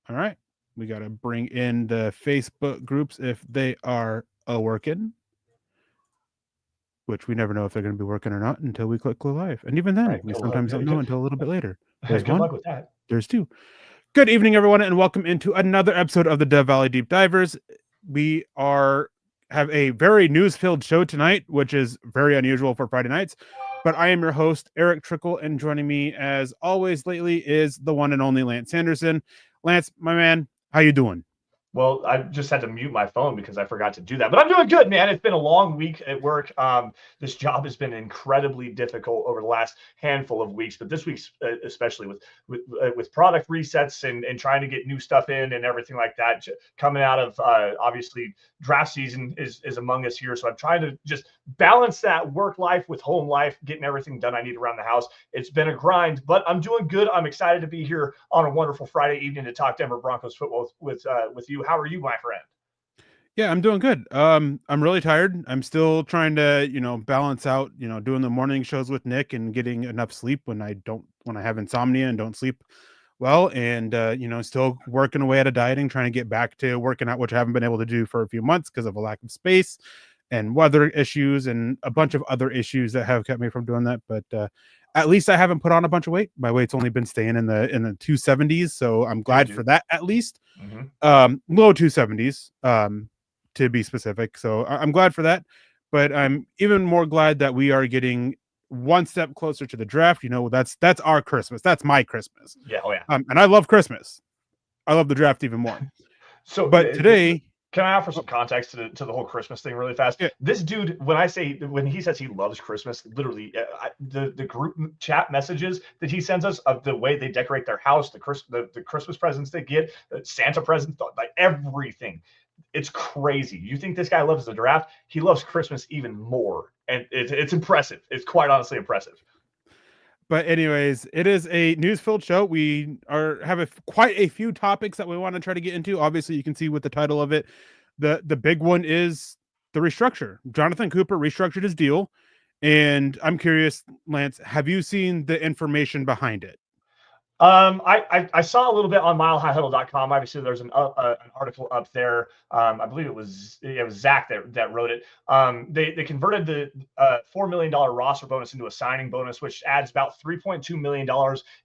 All right. We got to bring in the Facebook groups if they are working, which we never know if they're going to be working or not until we click live. And even then, Right. we sometimes don't know until a little bit later. There's Good one. luck with that. There's two. Good evening, everyone, and welcome into another episode of the Dev Valley Deep Divers. We have a very news-filled show tonight, which is very unusual for Friday nights. But I am your host, Erick Trickel, and joining me, as always lately, is the one and only Lance Sanderson. Lance, my man, how you doing? Well, I just had to mute my phone because I forgot to do that. But I'm doing good, man. It's been a long week at work. This job has been incredibly difficult over the last handful of weeks, but this week's especially with product resets and trying to get new stuff in and everything like that. Coming out of obviously draft season is among us here, so I'm trying to just balance that work life with home life, getting everything done I need around the house. It's been a grind, but I'm doing good. I'm excited to be here on a wonderful Friday evening to talk Denver Broncos football with you. How are you, my friend? Yeah, I'm doing good. I'm really tired. I'm still trying to, balance out, doing the morning shows with Nick and getting enough sleep when I have insomnia and don't sleep well. And, still working away at a dieting, trying to get back to working out, which I haven't been able to do for a few months because of a lack of space and weather issues and a bunch of other issues that have kept me from doing that. But, at least I haven't put on a bunch of weight. My weight's only been staying in the 270s. So I'm glad for that, at least. Low 270s. To be specific. So I'm glad for that, but I'm even more glad that we are getting one step closer to the draft. That's our Christmas. That's my Christmas. Yeah. Oh yeah. And I love Christmas. I love the draft even more. So, but today, can I offer some context to the whole Christmas thing really fast? Yeah. This dude, when he says he loves Christmas, literally the group chat messages that he sends us of the way they decorate their house, the Christmas presents they get, the Santa presents, like everything. It's crazy. You think this guy loves the draft? He loves Christmas even more, and it's impressive. It's quite honestly impressive. But anyways, it is a news-filled show. We have quite a few topics that we want to try to get into. Obviously, you can see with the title of it, the big one is the restructure. Jonathan Cooper restructured his deal, and I'm curious, Lance, have you seen the information behind it? I saw a little bit on milehighhuddle.com. Obviously, there's an article up there. I believe it was Zach that wrote it. They converted the $4 million roster bonus into a signing bonus, which adds about $3.2 million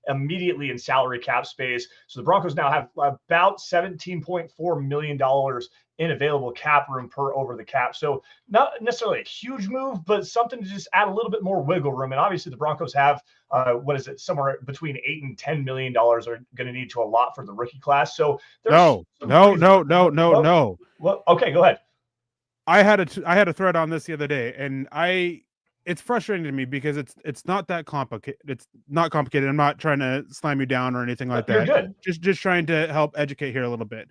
immediately in salary cap space. So the Broncos now have about $17.4 million in available cap room per over the cap. So not necessarily a huge move, but something to just add a little bit more wiggle room. And obviously the Broncos have somewhere between $8 and $10 million are going to need to allot for the rookie class. So no. Well, okay, go ahead. I had a thread on this the other day, and it's frustrating to me because it's not that complicated. It's not complicated. I'm not trying to slam you down or anything like that. You're good. Just trying to help educate here a little bit.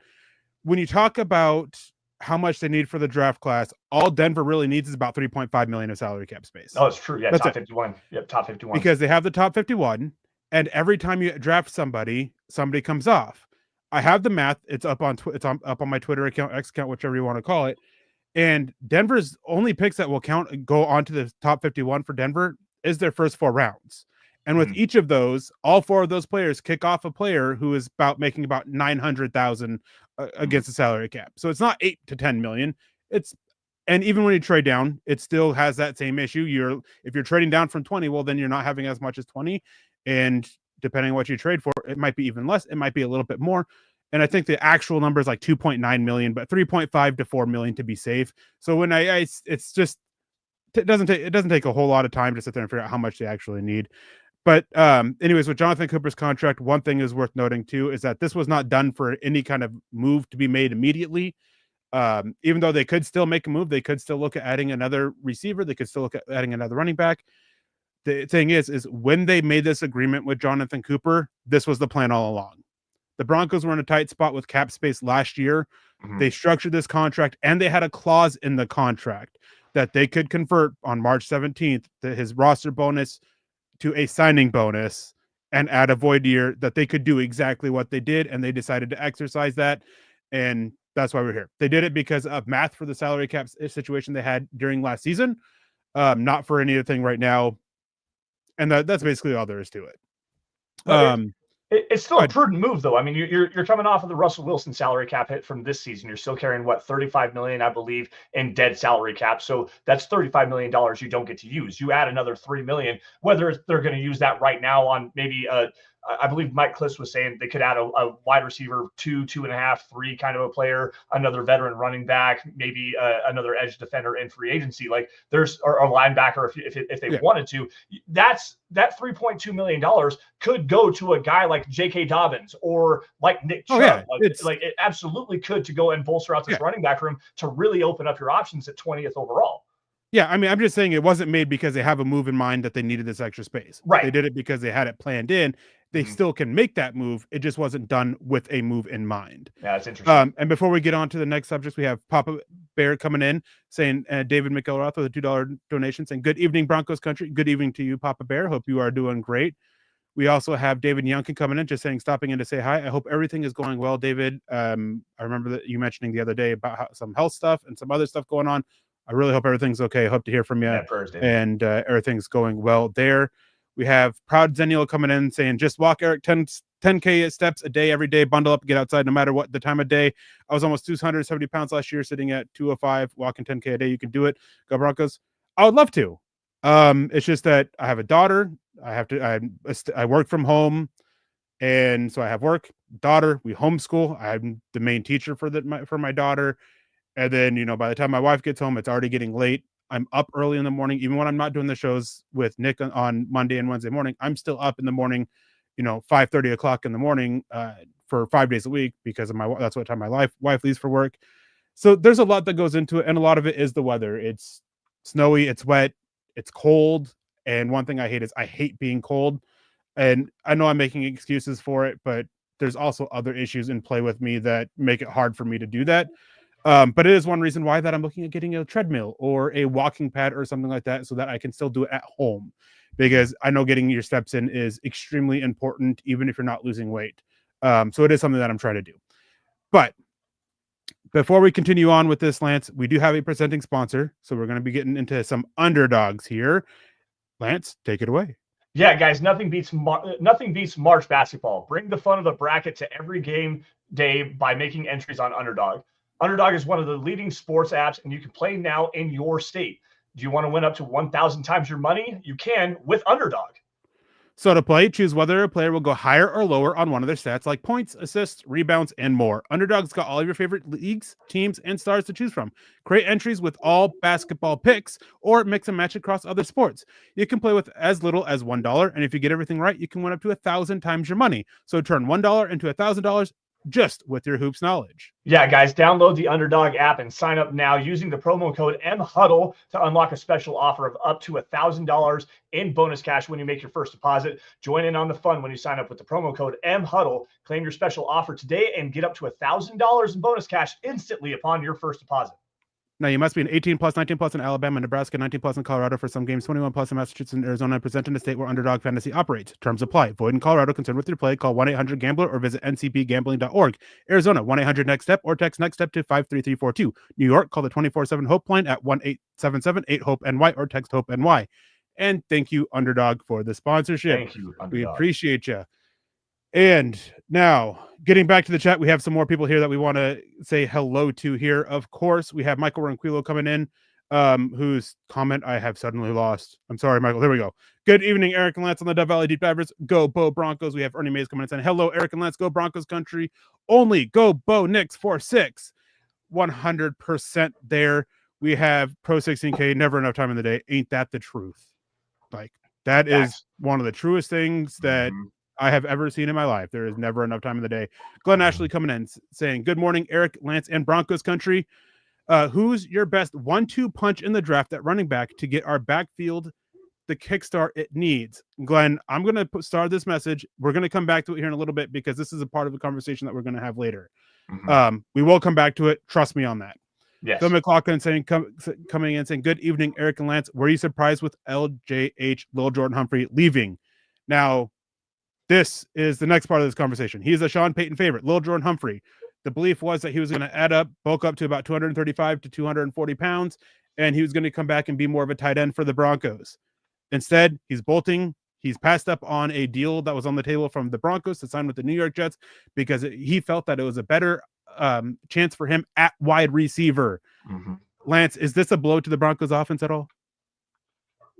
When you talk about how much they need for the draft class, all Denver really needs is about $3.5 million of salary cap space. Oh, it's true. Yeah, that's top 51. Yep, top 51. Because they have the top 51, and every time you draft somebody comes off. I have the math. It's up on up on my Twitter account, X account, whichever you want to call it. And Denver's only picks that will go onto the top 51 for Denver is their first 4 rounds. And with each of those, all 4 of those players kick off a player who is making about $900,000 against the salary cap. So it's not 8 to 10 million. And even when you trade down, it still has that same issue. If you're trading down from 20, well, then you're not having as much as 20. And depending on what you trade for, it might be even less. It might be a little bit more. And I think the actual number is like 2.9 million, but 3.5 to 4 million to be safe. So when it's just, it doesn't take a whole lot of time to sit there and figure out how much they actually need. But anyways, with Jonathan Cooper's contract, one thing is worth noting too, is that this was not done for any kind of move to be made immediately. Even though they could still make a move, they could still look at adding another receiver. They could still look at adding another running back. The thing is when they made this agreement with Jonathan Cooper, this was the plan all along. The Broncos were in a tight spot with cap space last year. They structured this contract, and they had a clause in the contract that they could convert on March 17th his roster bonus to a signing bonus and add a void year, that they could do exactly what they did, and they decided to exercise that. And that's why we're here. They did it because of math for the salary cap situation they had during last season, not for anything right now. And that's basically all there is to it. It's still a prudent move, though. I mean, you're coming off of the Russell Wilson salary cap hit from this season. You're still carrying what, $35 million, I believe, in dead salary cap. So that's $35 million you don't get to use. You add another $3 million, whether they're going to use that right now on maybe I believe Mike Kliss was saying they could add a wide receiver, 2.5, 3 kind of a player, another veteran running back, maybe another edge defender in free agency. Like there's or a linebacker if they wanted to. That $3.2 million could go to a guy like J.K. Dobbins or like Nick Chubb. It absolutely could to go and bolster out this running back room to really open up your options at 20th overall. Yeah, I mean, I'm just saying it wasn't made because they have a move in mind that they needed this extra space. Right. They did it because they had it planned in. They still can make that move. It just wasn't done with a move in mind. Yeah, that's interesting. And before we get on to the next subject, we have Papa Bear coming in saying, David McElroth with a $2 donation saying, good evening, Broncos country. Good evening to you, Papa Bear. Hope you are doing great. We also have David Youngkin coming in, just saying, stopping in to say hi. I hope everything is going well, David. I remember that you mentioning the other day about some health stuff and some other stuff going on. I really hope everything's okay. Hope to hear from you. And everything's going well there. We have Proud Zenial coming in saying, just walk Erick 10K steps a day, every day, bundle up, get outside no matter what the time of day. I was almost 270 pounds last year, sitting at 205, walking 10K a day. You can do it. Go Broncos. I would love to. It's just that I have a daughter. I work from home. And so I have work, daughter, we homeschool. I'm the main teacher for my daughter. And then, by the time my wife gets home, it's already getting late. I'm up early in the morning. Even when I'm not doing the shows with Nick on Monday and Wednesday morning, I'm still up in the morning, 5:30 o'clock in the morning for 5 days a week because of that's what time my wife leaves for work. So there's a lot that goes into it. And a lot of it is the weather. It's snowy, it's wet, it's cold. And one thing I hate is I hate being cold. And I know I'm making excuses for it, but there's also other issues in play with me that make it hard for me to do that. But it is one reason why that I'm looking at getting a treadmill or a walking pad or something like that so that I can still do it at home, because I know getting your steps in is extremely important, even if you're not losing weight. So it is something that I'm trying to do. But before we continue on with this, Lance, we do have a presenting sponsor. So we're going to be getting into some underdogs here. Lance, take it away. Yeah, guys, nothing beats March basketball. Bring the fun of the bracket to every game day by making entries on Underdog. Underdog is one of the leading sports apps, and you can play now in your state. Do you want to win up to 1,000 times your money? You can with Underdog. So to play, choose whether a player will go higher or lower on one of their stats like points, assists, rebounds, and more. Underdog's got all of your favorite leagues, teams, and stars to choose from. Create entries with all basketball picks or mix and match across other sports. You can play with as little as $1, and if you get everything right, you can win up to 1,000 times your money. So turn $1 into $1,000 just with your hoops knowledge. Yeah, guys, download the Underdog app and sign up now using the promo code MHuddle to unlock a special offer of up to $1,000 in bonus cash when you make your first deposit. Join in on the fun when you sign up with the promo code MHuddle. Claim your special offer today and get up to $1,000 in bonus cash instantly upon your first deposit. Now, you must be an 18 plus, 19 plus in Alabama, Nebraska, 19 plus in Colorado for some games, 21 plus in Massachusetts and Arizona, and present in a state where Underdog Fantasy operates. Terms apply. Void in Colorado. Concerned with your play. Call 1-800-GAMBLER or visit ncbgambling.org. Arizona, 1-800-NEXT-STEP or text NEXT STEP to 53342. New York, call the 24/7 HOPE line at 1-877-8-HOPE-NY or text HOPE-NY. And thank you, Underdog, for the sponsorship. Thank you, Underdog. We appreciate you. And now, getting back to the chat, we have some more people here that we want to say hello to here. Of course, we have Michael Ronquillo coming in, whose comment I have suddenly lost. I'm sorry, Michael. There we go. Good evening, Erick and Lance on the Dove Valley Deep Divers. Go Bo Broncos. We have Ernie Mays coming in saying, hello, Erick and Lance. Go Broncos country. Only go Bo Nix 4-6. 100% there. We have Pro 16K. Never enough time in the day. Ain't that the truth? Like, that is one of the truest things that I have ever seen in my life. There is never enough time in the day. Glenn Ashley coming in saying, good morning, Erick, Lance, and Broncos country. Who's your best 1-2 punch in the draft at running back to get our backfield the kickstart it needs? Glenn, I'm going to start this message. We're going to come back to it here in a little bit because this is a part of the conversation that we're going to have later. We will come back to it. Trust me on that. Yes. Phil McLaughlin coming in saying, good evening, Erick and Lance. Were you surprised with LJH, Lil Jordan Humphrey, leaving? Now, this is the next part of this conversation. He's a Sean Payton favorite, Lil Jordan Humphrey. The belief was that he was going to bulk up to about 235 to 240 pounds, and he was going to come back and be more of a tight end for the Broncos. Instead, he's bolting. He's passed up on a deal that was on the table from the Broncos to sign with the New York Jets because he felt that it was a better chance for him at wide receiver. Mm-hmm. Lance, is this a blow to the Broncos offense at all?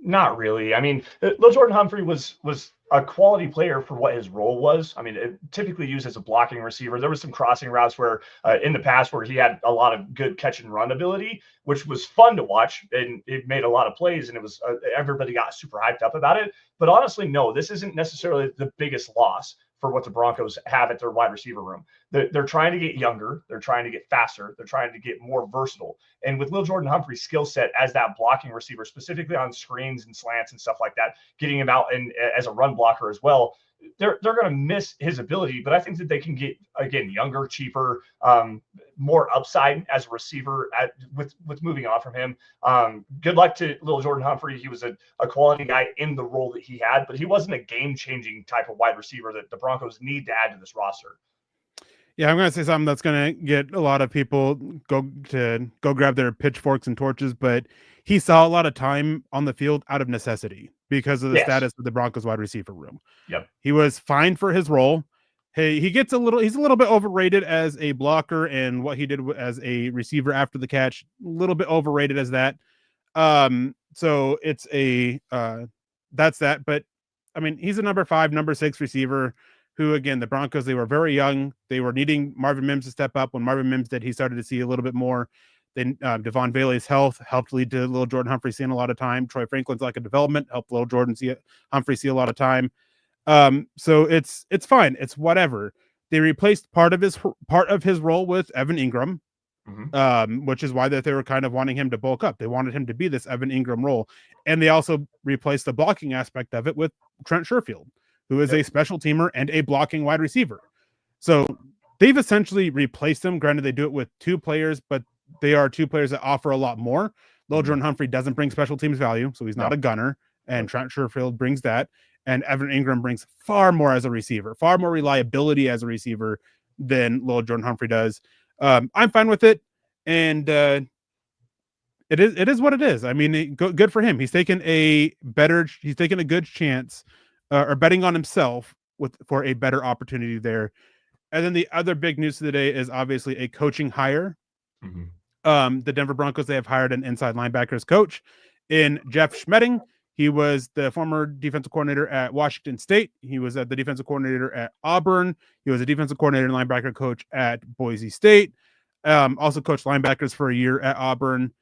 Not really. I mean, Lil Jordan Humphrey was a quality player for what his role was. I mean, typically used as a blocking receiver. There was some crossing routes where in the past where he had a lot of good catch and run ability, which was fun to watch, and it made a lot of plays, and it was everybody got super hyped up about it. But honestly, no, this isn't necessarily the biggest loss for what the Broncos have at their wide receiver room. They're trying to get younger. They're trying to get faster. They're trying to get more versatile. And with Lil Jordan Humphrey's skill set as that blocking receiver, specifically on screens and slants and stuff like that, getting him out and as a run blocker as well, they're going to miss his ability. But I think that they can get, again, younger, cheaper, more upside as a receiver with moving on from him. Good luck to Lil Jordan Humphrey. He was a quality guy in the role that he had, but he wasn't a game-changing type of wide receiver that the Broncos need to add to this roster. Yeah, I'm going to say something that's going to get a lot of people go grab their pitchforks and torches, but he saw a lot of time on the field out of necessity because of the status of the Broncos wide receiver room. Yep. He was fine for his role. Hey, he's a little bit overrated as a blocker, and what he did as a receiver after the catch, a little bit overrated as that. So it's that's that. But I mean, he's a number 5, number 6 receiver who, again, the Broncos, they were very young. They were needing Marvin Mims to step up. When Marvin Mims did, he started to see a little bit more. Then Devon Bailey's health helped lead to Lil Jordan Humphrey seeing a lot of time. Troy Franklin's lack of development helped Lil Jordan Humphrey see a lot of time. So it's fine. It's whatever. They replaced part of his role with Evan Ingram, which is why that they were kind of wanting him to bulk up. They wanted him to be this Evan Ingram role, and they also replaced the blocking aspect of it with Trent Sherfield, who is a special teamer and a blocking wide receiver. So they've essentially replaced him. Granted, they do it with 2 players, but they are 2 players that offer a lot more. Lil Jordan Humphrey doesn't bring special teams value, so he's not a gunner, and Trent Sherfield brings that. And Evan Ingram brings far more as a receiver, far more reliability as a receiver than Lil Jordan Humphrey does. I'm fine with it, and it is what it is. I mean, good for him. He's taken a good chance, or betting on himself for a better opportunity there. And then the other big news of the day is obviously a coaching hire. The Denver Broncos, they have hired an inside linebackers coach in Jeff Schmedding. He was the former defensive coordinator at Washington State. He was the defensive coordinator at Auburn. He was a defensive coordinator and linebacker coach at Boise State. Also coached linebackers for a year at Auburn.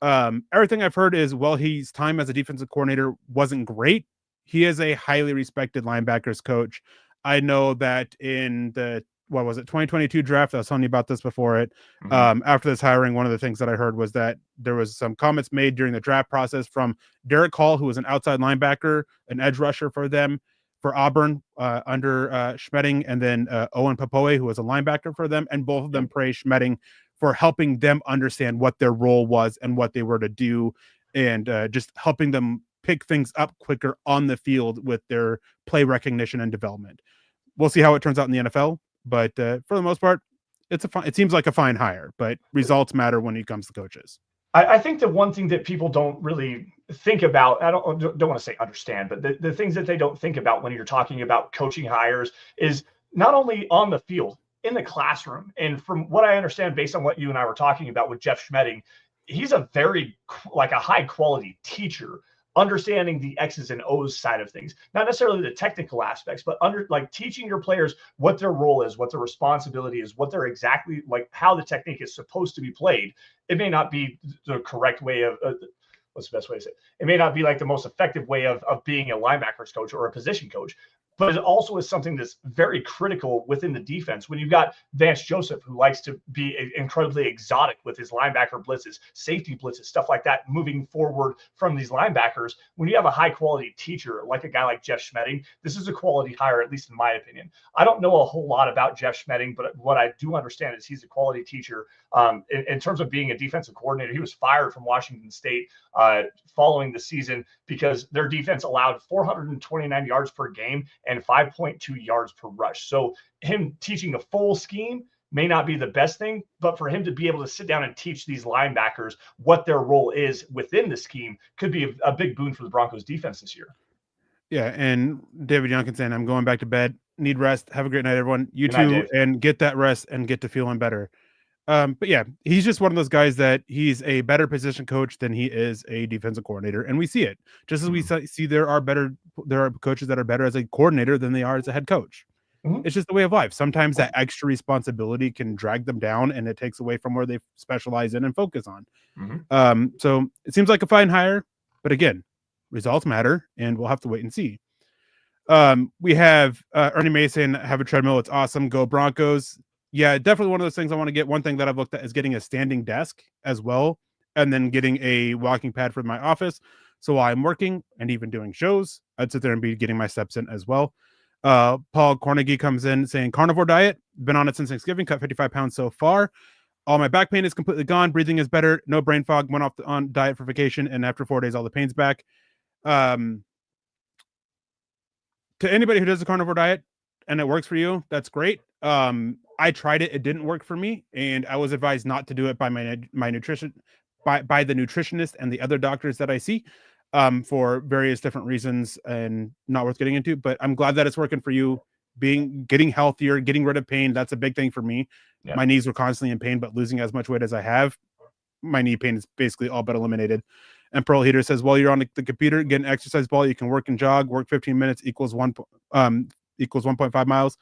Everything I've heard is, while his time as a defensive coordinator wasn't great, he is a highly respected linebackers coach. I know that in the 2022 draft, I was telling you about this before it. After this hiring, one of the things that I heard was that there was some comments made during the draft process from Derek Hall, who was an outside linebacker, an edge rusher for Auburn under Schmedding, and then Owen Popoe, who was a linebacker for them, and both of them praised Schmedding for helping them understand what their role was and what they were to do, and just helping them pick things up quicker on the field with their play recognition and development. We'll see how it turns out in the NFL. But for the most part, it seems like a fine hire, but results matter when it comes to coaches. I think the one thing that people don't really think about, I don't want to say understand, but the things that they don't think about when you're talking about coaching hires is not only on the field, in the classroom. And from what I understand, based on what you and I were talking about with Jeff Schmedding, he's a very a high quality teacher, understanding the X's and O's side of things, not necessarily the technical aspects, but teaching your players what their role is, what their responsibility is, what they're exactly how the technique is supposed to be played. It may not be the correct way of what's the best way to say it? It may not be the most effective way of being a linebackers coach or a position coach, but it also is something that's very critical within the defense. When you've got Vance Joseph, who likes to be incredibly exotic with his linebacker blitzes, safety blitzes, stuff like that, moving forward from these linebackers, when you have a high quality teacher, like a guy like Jeff Schmedding, this is a quality hire, at least in my opinion. I don't know a whole lot about Jeff Schmedding, but what I do understand is he's a quality teacher. In terms of being a defensive coordinator, he was fired from Washington State following the season because their defense allowed 429 yards per game and 5.2 yards per rush. So him teaching a full scheme may not be the best thing, but for him to be able to sit down and teach these linebackers what their role is within the scheme could be a big boon for the Broncos defense this year. Yeah, and David Youngkin saying, I'm going back to bed. Need rest. Have a great night, everyone. You Good night, too, Dave. and get that rest and get to feeling better. But yeah, he's just one of those guys that he's a better position coach than he is a defensive coordinator, and we see it. Just as we see there are coaches that are better as a coordinator than they are as a head coach. It's just the way of life. Sometimes that extra responsibility can drag them down, and it takes away from where they specialize in and focus on. So it seems like a fine hire, but again, results matter, and we'll have to wait and see. We have Ernie Mason have a treadmill. It's awesome. Go Broncos. Yeah, definitely one of those things I want to get. One thing that I've looked at is getting a standing desk as well, and then getting a walking pad for my office. So while I'm working and even doing shows, I'd sit there and be getting my steps in as well. Paul Cornegie comes in saying carnivore diet. Been on it since Thanksgiving. Cut 55 pounds so far. All my back pain is completely gone. Breathing is better. No brain fog. Went off on diet for vacation, and after 4 days, all the pain's back. To anybody who does a carnivore diet and it works for you, that's great. I tried it. It didn't work for me. And I was advised not to do it by my nutrition, by the nutritionist and the other doctors that I see, for various different reasons and not worth getting into, but I'm glad that it's working for you. Getting healthier, getting rid of pain. That's a big thing for me. Yeah. My knees were constantly in pain, but losing as much weight as I have, my knee pain is basically all but eliminated. And Pearl Heater says, while you're on the computer, get an exercise ball. You can work and jog. Work 15 minutes equals 1.5 miles.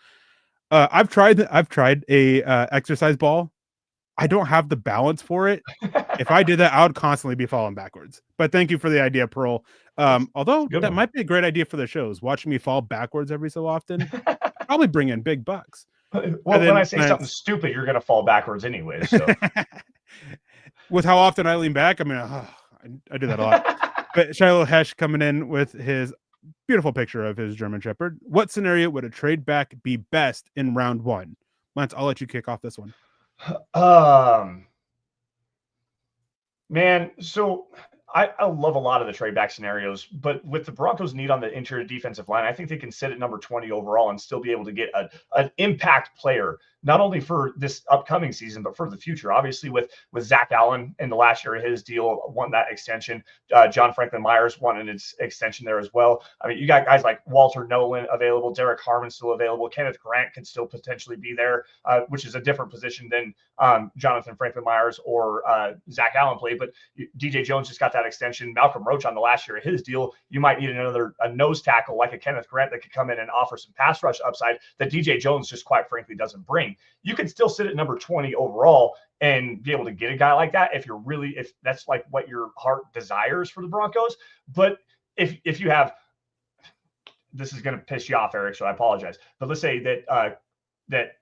I've tried a exercise ball. I don't have the balance for it. If I did that, I would constantly be falling backwards. But thank you for the idea, Pearl. Although that might be a great idea for the shows. Watching me fall backwards every so often, probably bring in big bucks. Well, when I say something stupid, you're going to fall backwards anyway. So. With how often I lean back, I mean, I do that a lot. But Shiloh Hesh coming in with his beautiful picture of his German Shepherd. What scenario would a trade back be best in round one? Lance, I'll let you kick off this one. Man, so I love a lot of the trade back scenarios, but with the Broncos' need on the interior defensive line, I think they can sit at number 20 overall and still be able to get an impact player, not only for this upcoming season, but for the future. Obviously, with Zach Allen in the last year of his deal, won that extension. John Franklin Myers wanted an extension there as well. I mean, you got guys like Walter Nolan available, Derek Harmon still available, Kenneth Grant could still potentially be there, which is a different position than Jonathan Franklin Myers or Zach Allen played. But DJ Jones just got that extension. Malcolm Roach on the last year of his deal. You might need a nose tackle like a Kenneth Grant that could come in and offer some pass rush upside that DJ Jones just quite frankly doesn't bring. You can still sit at number 20 overall and be able to get a guy like that if that's like what your heart desires for the Broncos. But if you have, this is going to piss you off, Eric, so I apologize. But let's say that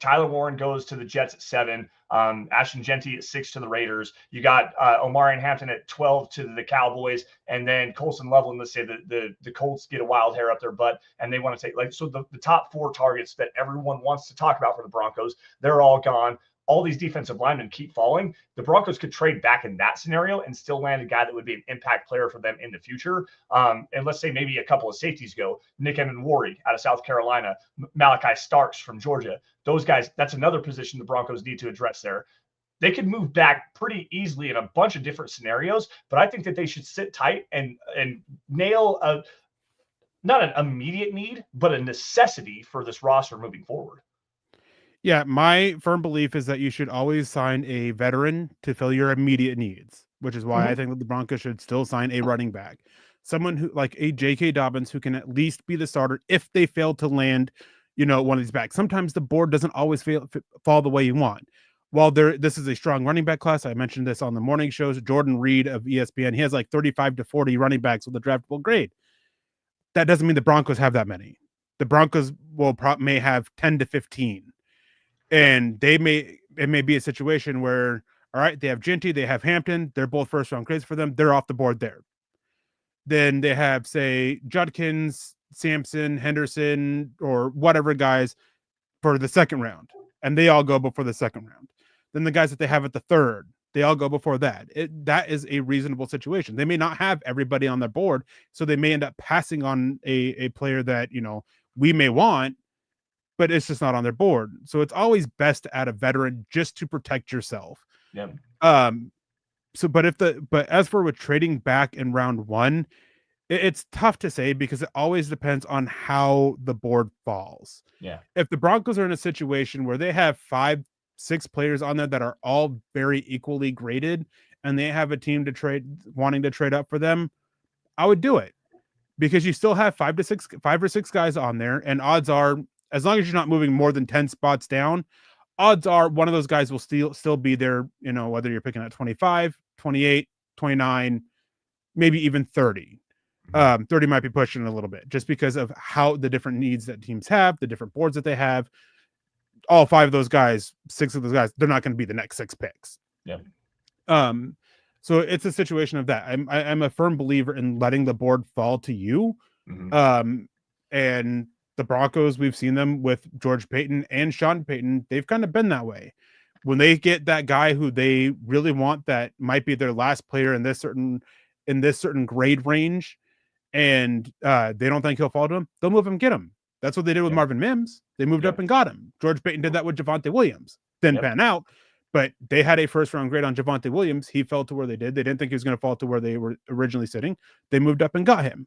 Tyler Warren goes to the Jets at 7, Ashton Jeanty at 6 to the Raiders. You got Omarion Hampton at 12 to the Cowboys, and then Colson Loveland, let's say the Colts get a wild hair up their butt, and they want to take the top 4 targets that everyone wants to talk about for the Broncos, they're all gone. All these defensive linemen keep falling. The Broncos could trade back in that scenario and still land a guy that would be an impact player for them in the future. And let's say maybe a couple of safeties go. Nick Emenwari out of South Carolina, Malachi Starks from Georgia. Those guys, that's another position the Broncos need to address there. They could move back pretty easily in a bunch of different scenarios, but I think that they should sit tight and nail not an immediate need, but a necessity for this roster moving forward. Yeah, my firm belief is that you should always sign a veteran to fill your immediate needs, which is why I think that the Broncos should still sign a running back. Someone who like a J.K. Dobbins who can at least be the starter if they fail to land, one of these backs. Sometimes the board doesn't always fall the way you want. While this is a strong running back class, I mentioned this on the morning shows, Jordan Reed of ESPN, he has like 35 to 40 running backs with a draftable grade. That doesn't mean the Broncos have that many. The Broncos may have 10 to 15. And it may be a situation where, all right, they have Jeanty, they have Hampton, they're both first round grades for them, they're off the board there. Then they have, say, Judkins, Sampson, Henderson, or whatever guys for the second round, and they all go before the second round. Then the guys that they have at the third, they all go before that. That is a reasonable situation. They may not have everybody on their board, so they may end up passing on a player that we may want, but it's just not on their board. So it's always best to add a veteran just to protect yourself. Yeah. But as for with trading back in round one, It's tough to say because it always depends on how the board falls. Yeah. If the Broncos are in a situation where they have 5, 6 players on there that are all very equally graded and they have a team to trade wanting to trade up for them, I would do it because you still have 5 or 6 guys on there. And odds are, as long as you're not moving more than 10 spots down, odds are one of those guys will still be there, whether you're picking at 25, 28, 29, maybe even 30. 30 might be pushing a little bit just because of how the different needs that teams have, the different boards that they have. All 5 of those guys, 6 of those guys, they're not going to be the next 6 picks. Yeah. So it's a situation of that. I'm a firm believer in letting the board fall to you. And the Broncos, we've seen them with George Payton and Sean Payton. They've kind of been that way. When they get that guy who they really want, that might be their last player in this certain grade range, and they don't think he'll fall to him, they'll move him, get him. That's what they did with Marvin Mims. They moved up and got him. George Payton did that with Javonte Williams. Didn't pan out, but they had a first-round grade on Javonte Williams. He fell to where they did. They didn't think he was going to fall to where they were originally sitting. They moved up and got him.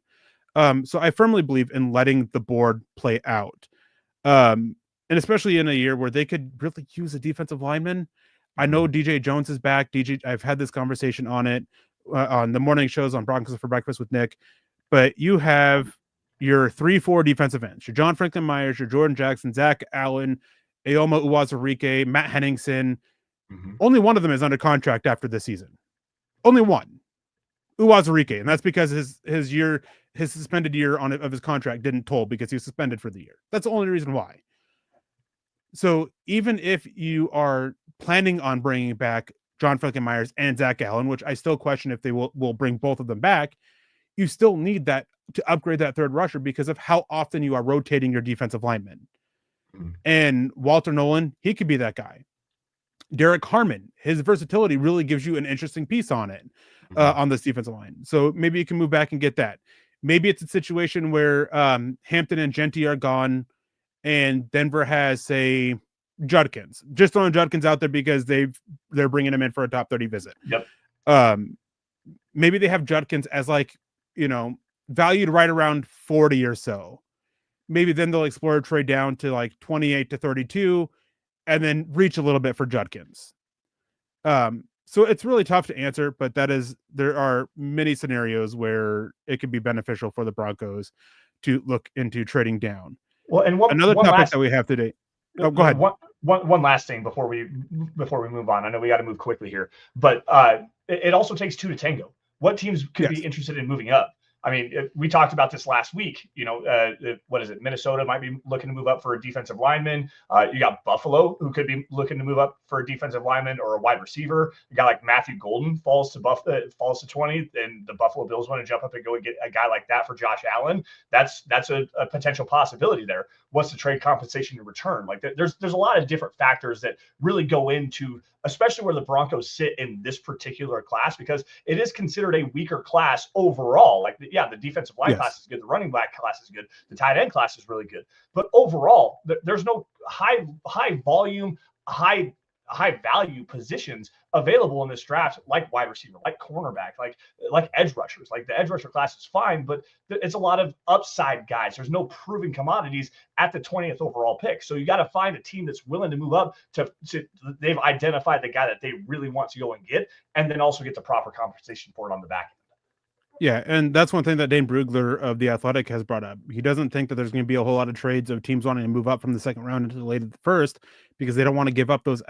So I firmly believe in letting the board play out. And especially in a year where they could really use a defensive lineman. I know DJ Jones is back. I've had this conversation on it on the morning shows on Broncos for Breakfast with Nick. But you have your 3-4 defensive ends, your John Franklin Myers, your Jordan Jackson, Zach Allen, Eoma Uwazurike, Matt Henningsen. Only one of them is under contract after this season. Only one, Uwazurike, and that's because his suspended year of his contract didn't toll because he was suspended for the year. That's the only reason why. So even if you are planning on bringing back John Franklin Myers and Zach Allen, which I still question if they will bring both of them back, you still need that to upgrade that third rusher because of how often you are rotating your defensive linemen. And Walter Nolan, he could be that guy. Derek Harmon, his versatility really gives you an interesting piece on it, on this defensive line. So maybe you can move back and get that. Maybe it's a situation where Hampton and Genty are gone and Denver has, say, Judkins. Just throwing Judkins out there because they're bringing him in for a top 30 visit. Maybe they have Judkins as valued right around 40 or so. Maybe then they'll explore a trade down to like 28 to 32 and then reach a little bit for Judkins. So it's really tough to answer, but there are many scenarios where it could be beneficial for the Broncos to look into trading down. Well, and another topic that we have today. Oh, go ahead. One last thing before we move on. I know we got to move quickly here, but it also takes 2 to tango. What teams could be interested in moving up? I mean, we talked about this last week. What is it? Minnesota might be looking to move up for a defensive lineman. You got Buffalo, who could be looking to move up for a defensive lineman or a wide receiver. You got like Matthew Golden falls to 20, and the Buffalo Bills want to jump up and go and get a guy like that for Josh Allen. That's a potential possibility there. What's the trade compensation in return? Like there's a lot of different factors that really go into, especially where the Broncos sit in this particular class, because it is considered a weaker class overall. Like, the defensive line class is good. The running back class is good. The tight end class is really good. But overall, there's no high volume, high value positions available in this draft, like wide receiver, like cornerback, like edge rushers. Like the edge rusher class is fine, but it's a lot of upside guys. There's no proven commodities at the 20th overall pick. So you got to find a team that's willing to move up to they've identified the guy that they really want to go and get, and then also get the proper compensation for it on the back end. Yeah, and that's one thing that Dane Brugler of The Athletic has brought up. He doesn't think that there's going to be a whole lot of trades of teams wanting to move up from the second round into the late of the first because they don't want to give up those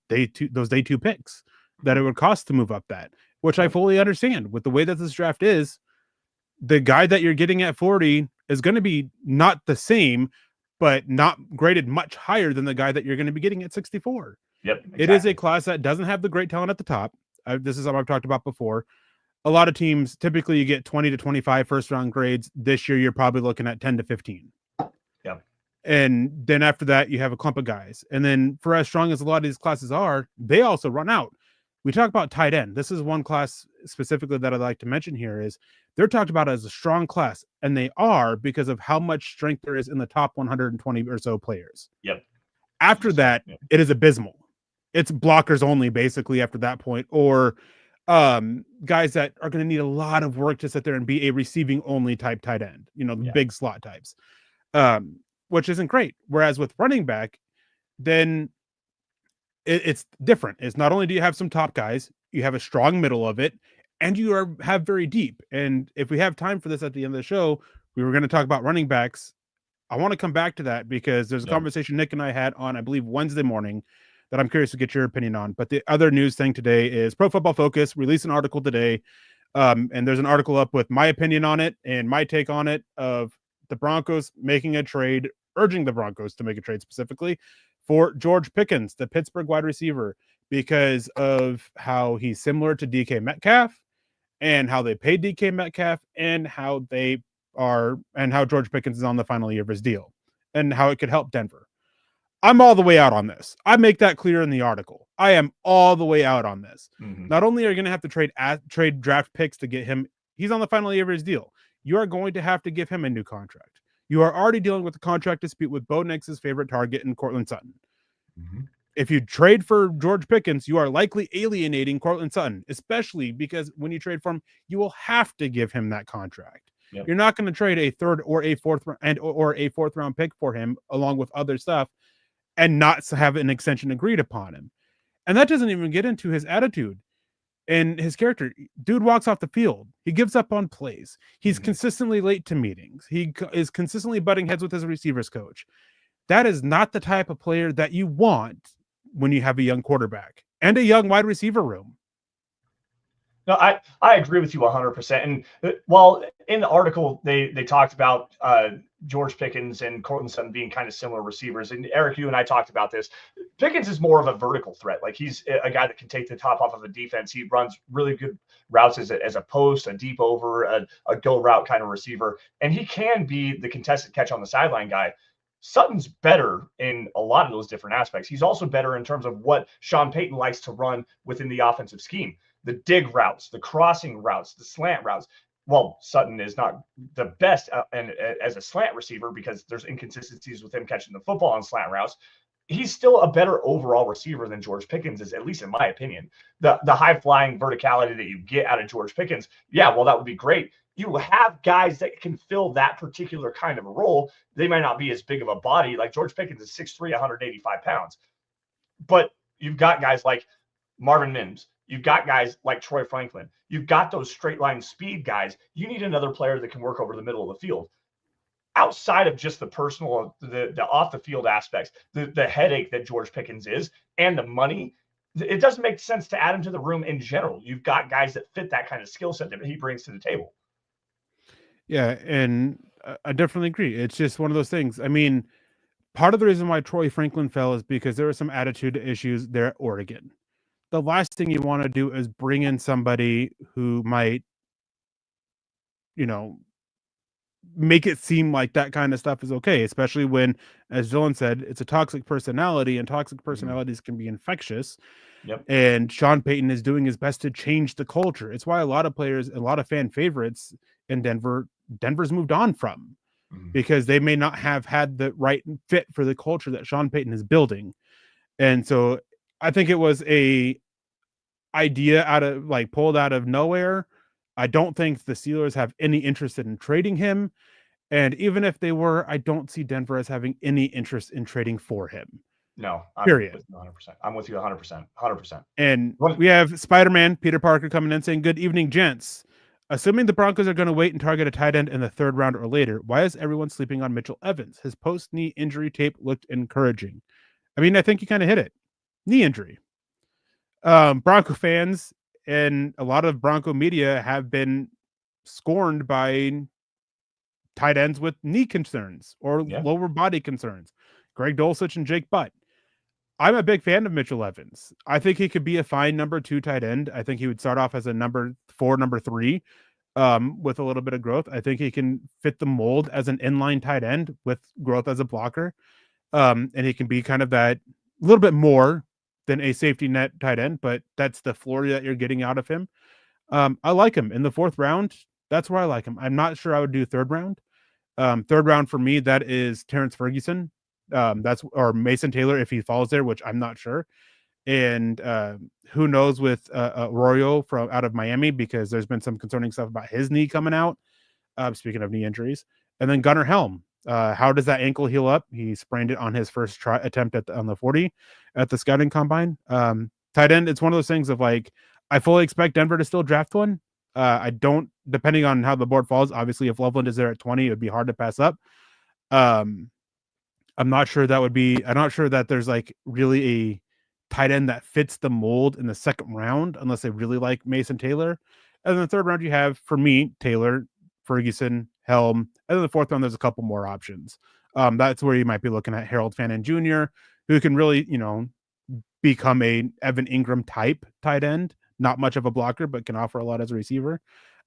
day two picks that it would cost to move up that, which I fully understand. With the way that this draft is, the guy that you're getting at 40 is going to be not the same, but not graded much higher than the guy that you're going to be getting at 64. Yep, exactly. It is a class that doesn't have the great talent at the top. This is something I've talked about before. A lot of teams, typically you get 20 to 25 first round grades. This year, you're probably looking at 10 to 15. Yeah. And then after that, you have a clump of guys. And then for as strong as a lot of these classes are, they also run out. We talk about tight end. This is one class specifically that I'd like to mention here is they're talked about as a strong class, and they are because of how much strength there is in the top 120 or so players. Yep. After that, it is abysmal. It's blockers only basically after that point, or guys that are going to need a lot of work to sit there and be a receiving only type tight end, the big slot types, which isn't great. Whereas with running back, then it's different. It's not only do you have some top guys, you have a strong middle of it, and you have very deep. And if we have time for this at the end of the show, we were going to talk about running backs. I want to come back to that because there's a conversation Nick and I had on, I believe, Wednesday morning that I'm curious to get your opinion on. But the other news thing today is Pro Football Focus released an article today. And there's an article up with my opinion on it and my take on it of the Broncos making a trade, urging the Broncos to make a trade specifically for George Pickens, the Pittsburgh wide receiver, because of how he's similar to DK Metcalf and how they paid DK Metcalf and how George Pickens is on the final year of his deal and how it could help Denver. I'm all the way out on this. I make that clear in the article. I am all the way out on this. Mm-hmm. Not only are you going to have to trade draft picks to get him, he's on the final year of his deal. You are going to have to give him a new contract. You are already dealing with a contract dispute with Bo Nix's favorite target in Courtland Sutton. Mm-hmm. If you trade for George Pickens, you are likely alienating Courtland Sutton, especially because when you trade for him, you will have to give him that contract. Yep. You're not going to trade a third or a fourth round pick for him along with other stuff and not have an extension agreed upon him. And that doesn't even get into his attitude and his character. Dude walks off the field. He gives up on plays. He's consistently late to meetings. He is consistently butting heads with his receivers coach. That is not the type of player that you want when you have a young quarterback and a young wide receiver room. No, I agree with you 100%. And while in the article, they talked about George Pickens and Courtland Sutton being kind of similar receivers. And Eric, you and I talked about this. Pickens is more of a vertical threat. Like he's a guy that can take the top off of a defense. He runs really good routes as a post, a deep over, a go route kind of receiver. And he can be the contested catch on the sideline guy. Sutton's better in a lot of those different aspects. He's also better in terms of what Sean Payton likes to run within the offensive scheme. The dig routes, the crossing routes, the slant routes. Well, Sutton is not the best and as a slant receiver because there's inconsistencies with him catching the football on slant routes. He's still a better overall receiver than George Pickens is, at least in my opinion. The high-flying verticality that you get out of George Pickens, yeah, well, that would be great. You have guys that can fill that particular kind of a role. They might not be as big of a body. Like George Pickens is 6'3", 185 pounds. But you've got guys like Marvin Mims. You've got guys like Troy Franklin. You've got those straight line speed guys. You need another player that can work over the middle of the field. Outside of just the personal, the off the field aspects, the headache that George Pickens is and the money, it doesn't make sense to add him to the room in general. You've got guys that fit that kind of skill set that he brings to the table. Yeah, and I definitely agree. It's just one of those things. I mean, part of the reason why Troy Franklin fell is because there were some attitude issues there at Oregon. The last thing you want to do is bring in somebody who might, make it seem like that kind of stuff is okay, especially when, as Dylan said, it's a toxic personality and toxic personalities can be infectious. Yep. And Sean Payton is doing his best to change the culture. It's why a lot of players, a lot of fan favorites in Denver's moved on from because they may not have had the right fit for the culture that Sean Payton is building. And so I think it was a idea pulled out of nowhere. I don't think the Steelers have any interest in trading him. And even if they were, I don't see Denver as having any interest in trading for him. No, period. 100%. I'm with you 100%. And we have Spider-Man, Peter Parker, coming in saying, "Good evening, gents. Assuming the Broncos are going to wait and target a tight end in the third round or later, why is everyone sleeping on Mitchell Evans? His post-knee injury tape looked encouraging." I mean, I think you kind of hit it. Knee injury. Bronco fans and a lot of Bronco media have been scorned by tight ends with knee concerns or lower body concerns. Greg Dulcich and Jake Butt. I'm a big fan of Mitchell Evans. I think he could be a fine number 2 tight end. I think he would start off as a number 4, number 3 with a little bit of growth. I think he can fit the mold as an inline tight end with growth as a blocker. And he can be kind of that little bit more than a safety net tight end, but that's the floor that you're getting out of him. I like him in the 4th round. That's where I like him. I'm not sure I would do 3rd round. 3rd round for me, that is Terrence Ferguson. Or Mason Taylor if he falls there, which I'm not sure. And who knows with Arroyo from out of Miami, because there's been some concerning stuff about his knee coming out. Speaking of knee injuries, and then Gunnar Helm. How does that ankle heal up? He sprained it on his first attempt on the 40 at the scouting combine. Tight end, it's one of those things of like, I fully expect Denver to still draft one. I don't, depending on how the board falls. Obviously, if Loveland is there at 20, it would be hard to pass up. I'm not sure that there's like really a tight end that fits the mold in the second round, unless they really like Mason Taylor. And then the third round, you have, for me, Taylor, Ferguson, Helm, and then the fourth round, there's a couple more options. That's where you might be looking at Harold Fannin Jr., who can really, become a Evan Ingram type tight end. Not much of a blocker, but can offer a lot as a receiver.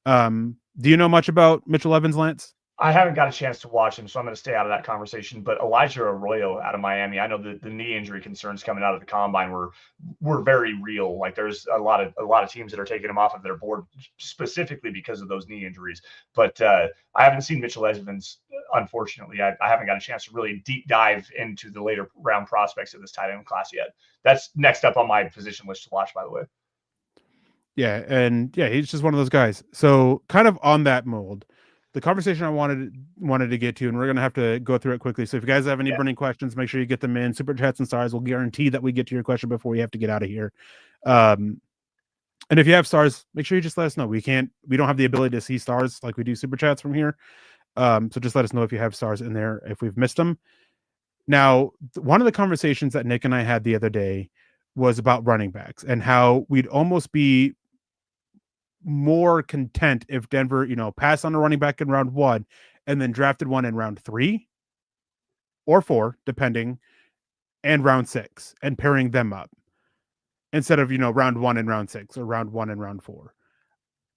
Do you know much about Mitchell Evans, Lance? I haven't got a chance to watch him, so I'm going to stay out of that conversation. But Elijah Arroyo out of Miami, I know the knee injury concerns coming out of the combine were very real. Like there's a lot of teams that are taking him off of their board specifically because of those knee injuries. But I haven't seen Mitchell Evans, unfortunately. I haven't got a chance to really deep dive into the later round prospects of this tight end class yet. That's next up on my position list to watch, by the way. Yeah, and yeah, he's just one of those guys. So kind of on that mold, the conversation I wanted to get to, and we're gonna have to go through it quickly. So if you guys have any burning questions, make sure you get them in. Super chats and stars will guarantee that we get to your question before we have to get out of here. And if you have stars, make sure you just let us know. We don't have the ability to see stars like we do super chats from here. So just let us know if you have stars in there, if we've missed them. Now, one of the conversations that Nick and I had the other day was about running backs and how we'd almost be more content if Denver, passed on a running back in round 1 and then drafted one in round 3 or 4, depending, and round 6 and pairing them up instead of, round 1 and round 6 or round 1 and round 4.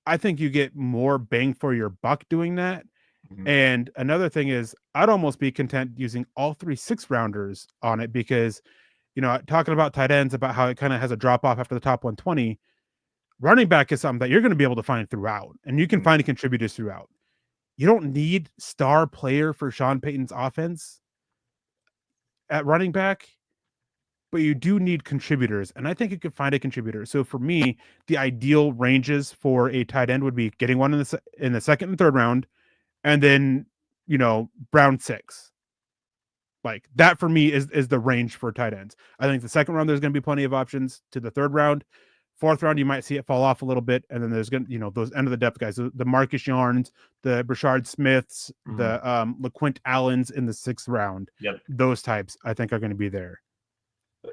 I think you get more bang for your buck doing that. Mm-hmm. And another thing is I'd almost be content using all 3 6-rounders on it because, talking about tight ends, about how it kind of has a drop off after the top 120. Running back is something that you're going to be able to find throughout, and you can find contributors throughout. You don't need star player for Sean Payton's offense at running back, but you do need contributors, and I think you could find a contributor. So for me, the ideal ranges for a tight end would be getting one in the second and third round, and then round 6. Like that for me is the range for tight ends. I think the second round there's going to be plenty of options. To the third round. Fourth round, you might see it fall off a little bit, and then there's going to, those end of the depth guys, the Marcus Yarns, the Brashard Smiths, the LaQuint Allens in the 6th round. Yep. Those types, I think, are going to be there.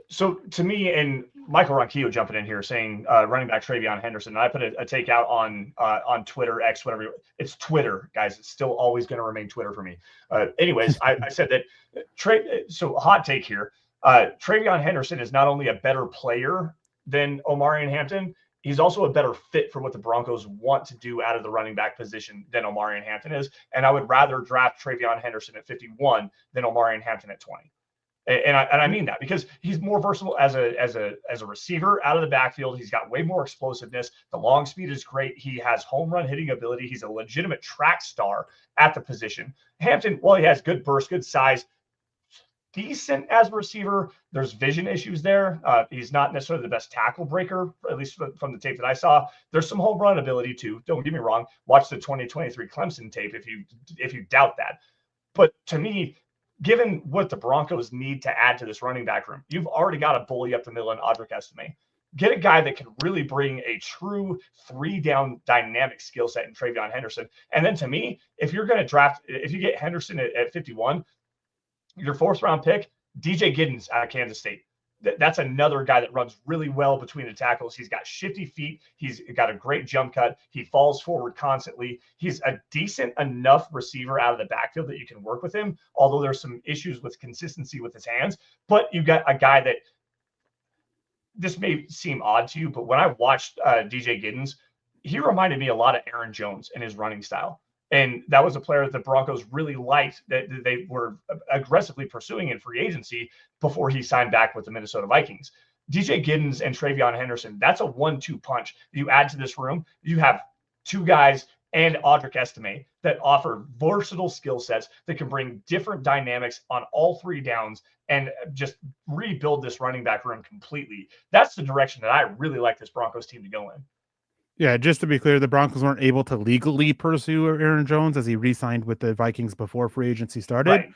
So to me, and Michael Ronquillo jumping in here saying running back TreVeyon Henderson, and I put a take out on Twitter, X, whatever. It's Twitter, guys. It's still always going to remain Twitter for me. Anyways, I said that so hot take here. TreVeyon Henderson is not only a better player than Omarion Hampton, he's also a better fit for what the Broncos want to do out of the running back position than Omarion Hampton is. And I would rather draft TreVeyon Henderson at 51 than Omarion Hampton at 20. And I mean that because he's more versatile as a receiver out of the backfield. He's got way more explosiveness. The long speed is great. He has home run hitting ability. He's a legitimate track star at the position. Hampton, while he has good burst, good size, decent as a receiver, there's vision issues there. He's not necessarily the best tackle breaker, at least from the tape that I saw. There's some home run ability too. Don't get me wrong. Watch the 2023 Clemson tape if you doubt that. But to me, given what the Broncos need to add to this running back room, you've already got a bully up the middle in Audric Estime. Get a guy that can really bring a true 3-down dynamic skill set in TreVeyon Henderson. And then to me, if you're going to draft, if you get Henderson at 51, your 4th round pick, DJ Giddens out of Kansas State. That's another guy that runs really well between the tackles. He's got shifty feet. He's got a great jump cut. He falls forward constantly. He's a decent enough receiver out of the backfield that you can work with him, although there's some issues with consistency with his hands. But you've got a guy that, this may seem odd to you, but when I watched DJ Giddens, he reminded me a lot of Aaron Jones in his running style. And that was a player that the Broncos really liked, that they were aggressively pursuing in free agency before he signed back with the Minnesota Vikings. DJ Giddens and TreVeyon Henderson, that's a 1-2 punch. You add to this room, you have 2 guys and Audric Estime that offer versatile skill sets that can bring different dynamics on all 3 downs and just rebuild this running back room completely. That's the direction that I really like this Broncos team to go in. Yeah, just to be clear, the Broncos weren't able to legally pursue Aaron Jones as he re-signed with the Vikings before free agency started. Right.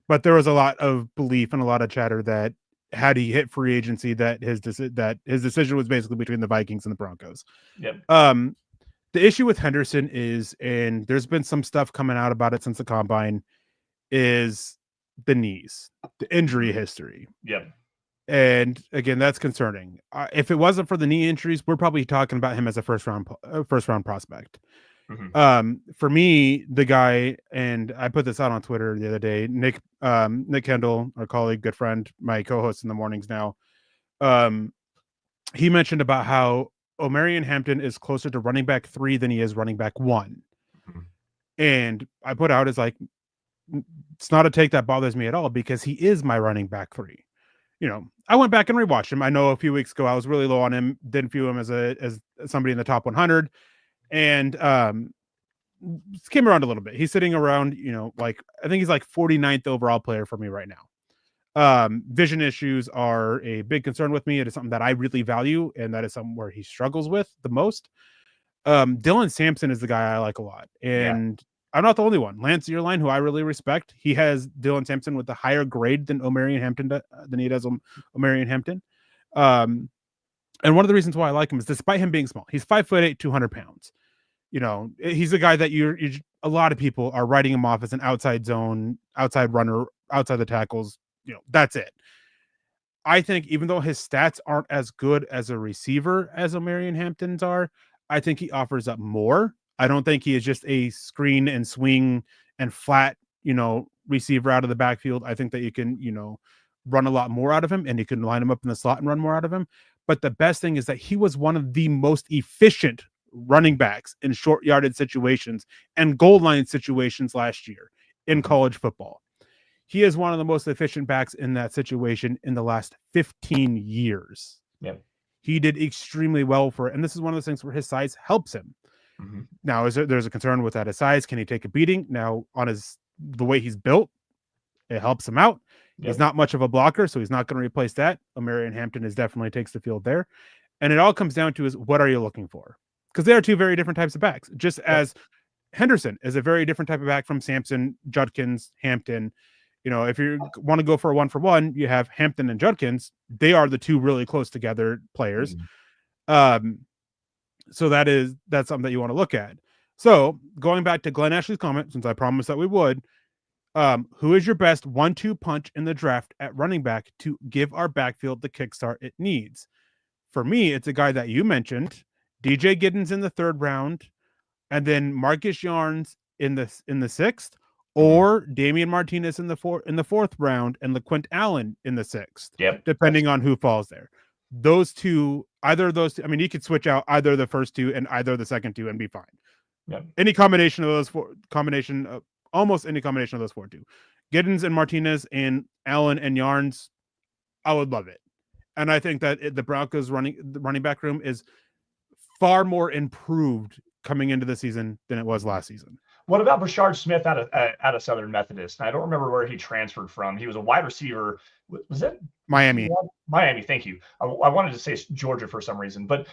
But there was a lot of belief and a lot of chatter that had he hit free agency, that his decision was basically between the Vikings and the Broncos. Yep. The issue with Henderson is, and there's been some stuff coming out about it since the combine, is the knees, the injury history. Yep. And again, that's concerning. If it wasn't for the knee injuries, we're probably talking about him as a first round prospect. For me, the guy, and I put this out on Twitter the other day, Nick Kendall, our colleague, good friend, my co-host in the mornings now, he mentioned about how Omarion Hampton is closer to running back 3 than he is running back 1. And I put out as like, it's not a take that bothers me at all, because he is my running back 3. You know, I went back and rewatched him. I know a few weeks ago I was really low on him, didn't view him as somebody in the top 100, and came around a little bit. He's sitting around, you know, like I think he's like 49th overall player for me right now. Vision issues are a big concern with me. It is something that I really value, and that is something where he struggles with the most. Dylan Sampson is the guy I like a lot, and I'm not the only one. Lance Zierlein, who I really respect, he has Dylan Sampson with a higher grade than Omarion Hampton than he does Omarion Hampton. And one of the reasons why I like him is, despite him being small, he's 5'8", 200 pounds. You know, he's a guy that a lot of people are writing him off as an outside zone, outside runner, outside the tackles. You know, that's it. I think even though his stats aren't as good as a receiver as Omarion Hampton's are, I think he offers up more. I don't think he is just a screen and swing and flat, you know, receiver out of the backfield. I think that you can, you know, run a lot more out of him, and you can line him up in the slot and run more out of him. But the best thing is that he was one of the most efficient running backs in short yardage situations and goal line situations last year in college football. He is one of the most efficient backs in that situation in the last 15 years. Yeah. He did extremely well for it. And this is one of those things where his size helps him. Now, there's a concern with that his size. Can he take a beating? Now, on the way he's built, it helps him out. He's not much of a blocker, so he's not going to replace that. Omarion Hampton definitely takes the field there. And it all comes down to is, what are you looking for? Because they are two very different types of backs. Just as Henderson is a very different type of back from Sampson, Judkins, Hampton. You know, if you want to go for a 1-for-1, you have Hampton and Judkins. They are the two really close together players. So that's something that you want to look at. So going back to Glenn Ashley's comment, since I promised that we would, who is your best 1-2 punch in the draft at running back to give our backfield the kickstart it needs? For me, it's a guy that you mentioned, DJ Giddens in the 3rd round, and then Marcus Yarns in the 6th, or Damian Martinez in the 4th round, and LaQuint Allen in the 6th, depending on who falls there. Those two, either of those two, I mean, you could switch out either the first two and either the second two and be fine. Any combination of those almost any combination of those 4 two. Giddens and Martinez and Allen and Yarns, I would love it. And I think that the Broncos the running back room is far more improved coming into the season than it was last season. What about Brashard Smith out of Southern Methodist? And I don't remember where he transferred from. He was a wide receiver. Was it Miami? Miami, thank you. I wanted to say Georgia for some reason, but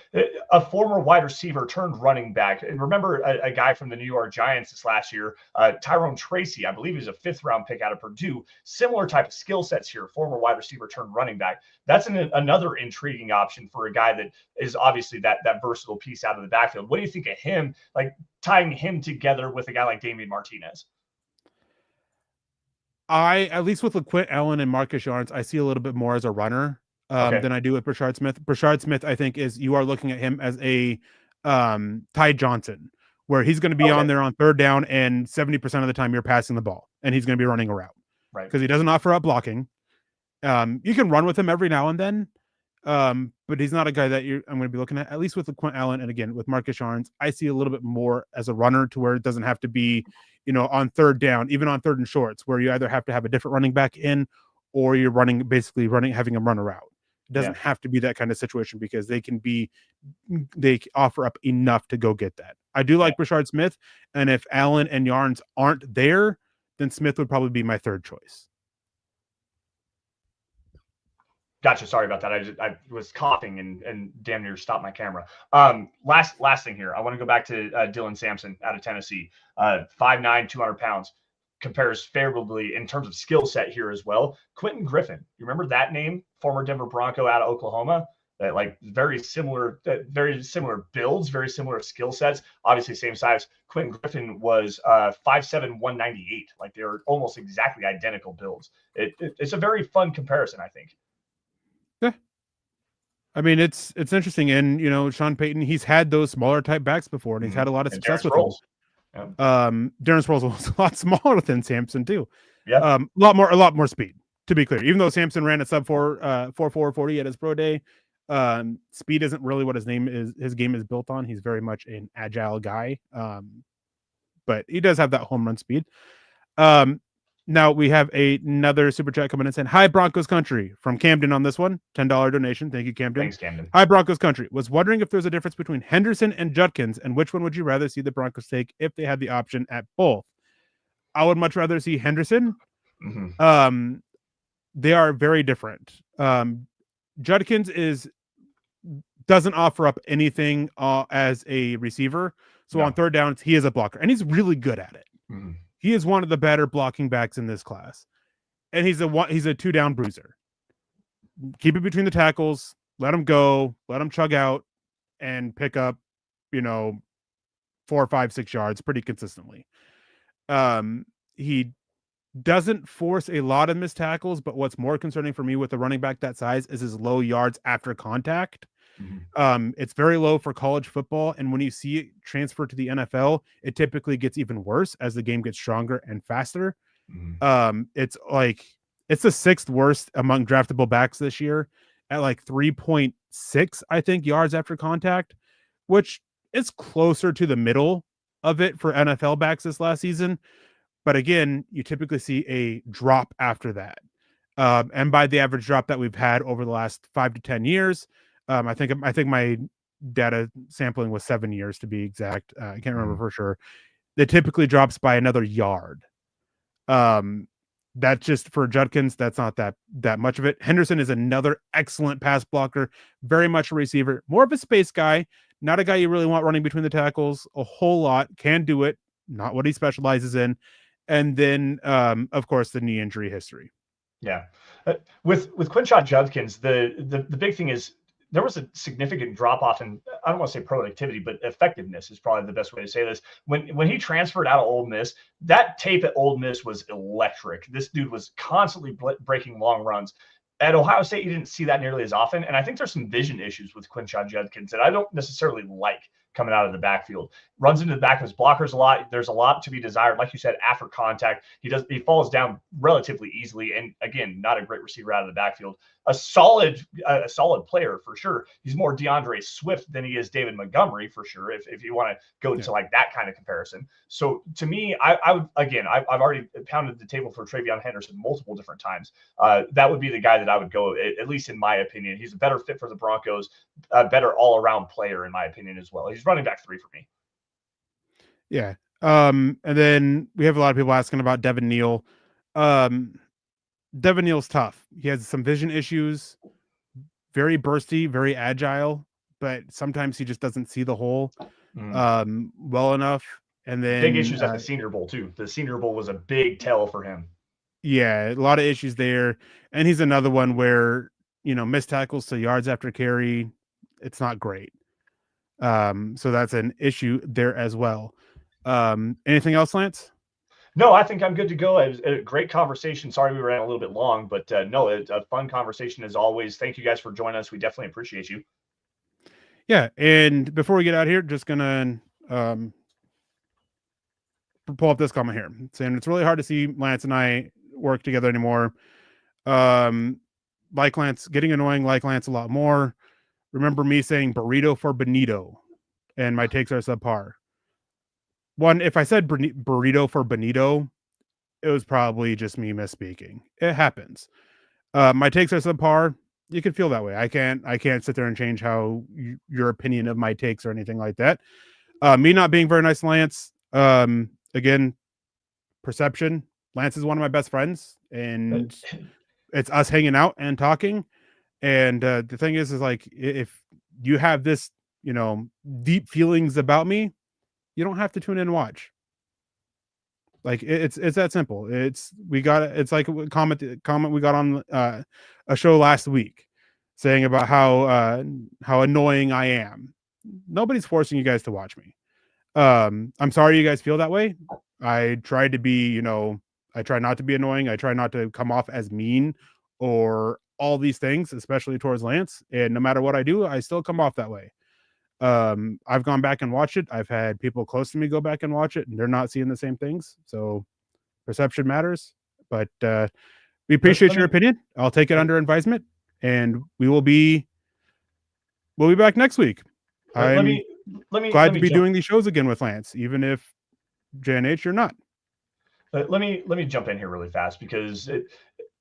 a former wide receiver turned running back. And remember a guy from the New York Giants this last year, Tyrone Tracy, I believe he was a 5th round pick out of Purdue. Similar type of skill sets here, former wide receiver turned running back. That's another intriguing option for a guy that is obviously that versatile piece out of the backfield. What do you think of him, like tying him together with a guy like Damian Martinez? At least with LaQuint Allen and Marcus Yarns, I see a little bit more as a runner than I do with Brashard Smith. Brashard Smith, I think, you are looking at him as a Ty Johnson, where he's going to be on there on 3rd down, and 70% of the time you're passing the ball, and he's going to be running a route. Right. Because he doesn't offer up blocking. You can run with him every now and then, but he's not a guy that I'm going to be looking at least with LaQuint Allen. And again, with Marcus Yarns, I see a little bit more as a runner, to where it doesn't have to be, you know, on 3rd down, even on 3rd and shorts, where you either have to have a different running back in, or you're having him run a route. It doesn't have to be that kind of situation, because they offer up enough to go get that. I do like Brashard Smith. And if Allen and Yarns aren't there, then Smith would probably be my 3rd choice. Gotcha. Sorry about that. I was coughing and damn near stopped my camera. Last thing here. I want to go back to Dylan Sampson out of Tennessee. 5'9", 200 pounds. Compares favorably in terms of skill set here as well. Quentin Griffin. You remember that name? Former Denver Bronco out of Oklahoma. Like very similar builds, very similar skill sets. Obviously, same size. Quentin Griffin was 5'7", 198. Like they're almost exactly identical builds. It's a very fun comparison, I think. Yeah. I mean, it's interesting. And, Sean Payton, he's had those smaller type backs before, and he's had a lot of success with them. Yeah. Darren Sproles was a lot smaller than Sampson too. Yeah. A lot more speed, to be clear. Even though Sampson ran a sub 4.40 at his pro day, speed isn't really what his game is built on. He's very much an agile guy. But he does have that home run speed. Now we have another super chat coming in saying, "Hi Broncos Country" from Camden on this one. $10 donation. Thank you, Camden. Thanks, Camden. Hi Broncos Country. Was wondering if there's a difference between Henderson and Judkins, and which one would you rather see the Broncos take if they had the option at both? I would much rather see Henderson. Mm-hmm. They are very different. Judkins doesn't offer up anything as a receiver. So on third downs, he is a blocker, and he's really good at it. Mm-hmm. He is one of the better blocking backs in this class. And he's a two-down bruiser. Keep it between the tackles, let him go, let him chug out, and pick up, 4, 5, 6 yards pretty consistently. He doesn't force a lot of missed tackles, but what's more concerning for me with a running back that size is his low yards after contact. Mm-hmm. It's very low for college football, and when you see it transfer to the NFL, it typically gets even worse as the game gets stronger and faster. Mm-hmm. It's the 6th worst among draftable backs this year at like 3.6, I think, yards after contact, which is closer to the middle of it for NFL backs this last season. But again, you typically see a drop after that. And by the average drop that we've had over the last 5 to 10 years, I think my data sampling was 7 years to be exact. I can't remember for sure. It typically drops by another yard. That's just for Judkins. That's not that much of it. Henderson is another excellent pass blocker, very much a receiver, more of a space guy, not a guy you really want running between the tackles a whole lot. Can do it, not what he specializes in. And then, of course, the knee injury history. Yeah, with Quinshon Judkins, the big thing is there was a significant drop off in, I don't want to say productivity, but effectiveness is probably the best way to say this. When he transferred out of Ole Miss, that tape at Ole Miss was electric. This dude was constantly breaking long runs. At Ohio State, you didn't see that nearly as often. And I think there's some vision issues with Quinshon Judkins that I don't necessarily like coming out of the backfield. Runs into the back of his blockers a lot. There's a lot to be desired. Like you said, after contact, he falls down relatively easily. And again, not a great receiver out of the backfield. A solid player for sure. He's more DeAndre Swift than he is David Montgomery for sure. If you want to go to like that kind of comparison. So to me, I would, again, I've already pounded the table for Travion Henderson multiple different times. That would be the guy that I would go, at least in my opinion. He's a better fit for the Broncos, a better all-around player in my opinion as well. He's running back 3 for me. Yeah. And then we have a lot of people asking about Devin Neal. Devin Neal's tough. He has some vision issues, very bursty, very agile, but sometimes he just doesn't see the hole well enough. And then big issues at the Senior Bowl too. The Senior Bowl was a big tell for him. Yeah, a lot of issues there. And he's another one where, missed tackles to yards after carry, it's not great. So that's an issue there as well. Anything else, Lance? No, I think I'm good to go. It was a great conversation. Sorry we ran a little bit long, but no, it's a fun conversation as always. Thank you guys for joining us. We definitely appreciate you. Yeah, and before we get out here, just gonna pull up this comment here saying it's really hard to see Lance and I work together anymore. Like Lance, getting annoying. Like Lance a lot more. Remember me saying burrito for Benito, and my takes are subpar. One, if I said burrito for Benito, it was probably just me misspeaking. It happens. My takes are subpar. You can feel that way. I can't sit there and change how your opinion of my takes or anything like that. Me not being very nice to Lance. Again, perception. Lance is one of my best friends, and it's us hanging out and talking. And the thing is like, if you have this, deep feelings about me, you don't have to tune in and watch. Like it's that simple. It's like a comment we got on a show last week saying about how annoying I am. Nobody's forcing you guys to watch me. I'm sorry you guys feel that way. I try to be, I try not to be annoying. I try not to come off as mean or all these things, especially towards Lance. And no matter what I do, I still come off that way. I've gone back and watched it. I've had people close to me go back and watch it, and they're not seeing the same things. So perception matters. But we appreciate your opinion. I'll take it under advisement, and we'll be back next week. Let me glad to be doing these shows again with Lance, even if JNH you're not. Let me jump in here really fast because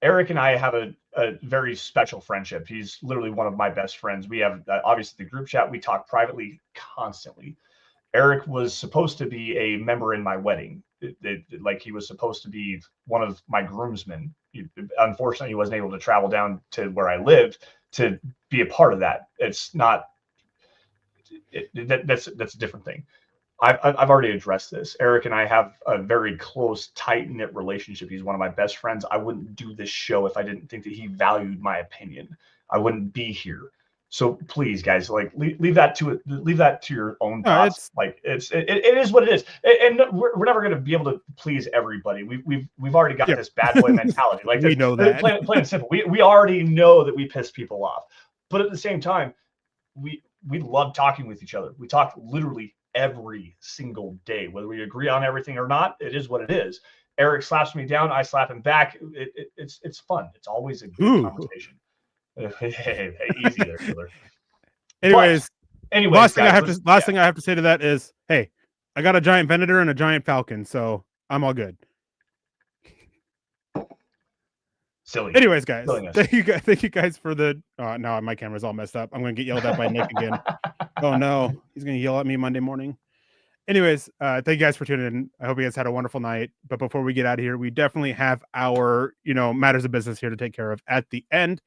Erick and I have a very special friendship. He's literally one of my best friends. We have obviously the group chat. We talk privately constantly. Erick was supposed to be a member in my wedding. Like he was supposed to be one of my groomsmen. Unfortunately, he wasn't able to travel down to where I lived to be a part of that. It's not. That's a different thing. I've already addressed this. Erick and I have a very close, tight-knit relationship. He's one of my best friends. I wouldn't do this show if I didn't think that he valued my opinion. I wouldn't be here. So please, guys, like leave that to your own thoughts. Like it is what it is, and we're never going to be able to please everybody. We've already got this bad boy mentality. Like we know that. Plain and simple. We already know that we piss people off, but at the same time, we love talking with each other. We talk literally every single day, whether we agree on everything or not. It is what it is. Erick slaps me down, I slap him back. It's fun. It's always a good conversation. Hey, easy there, killer. Anyways, last thing I have to say to that is, hey, I got a giant Venator and a giant Falcon, so I'm all good. Silly. Anyways, guys, thank you guys for the. No, my camera's all messed up. I'm gonna get yelled at by Nick again. Oh no, he's gonna yell at me Monday morning. Anyways, thank you guys for tuning in. I hope you guys had a wonderful night. But before we get out of here, we definitely have our matters of business here to take care of at the end,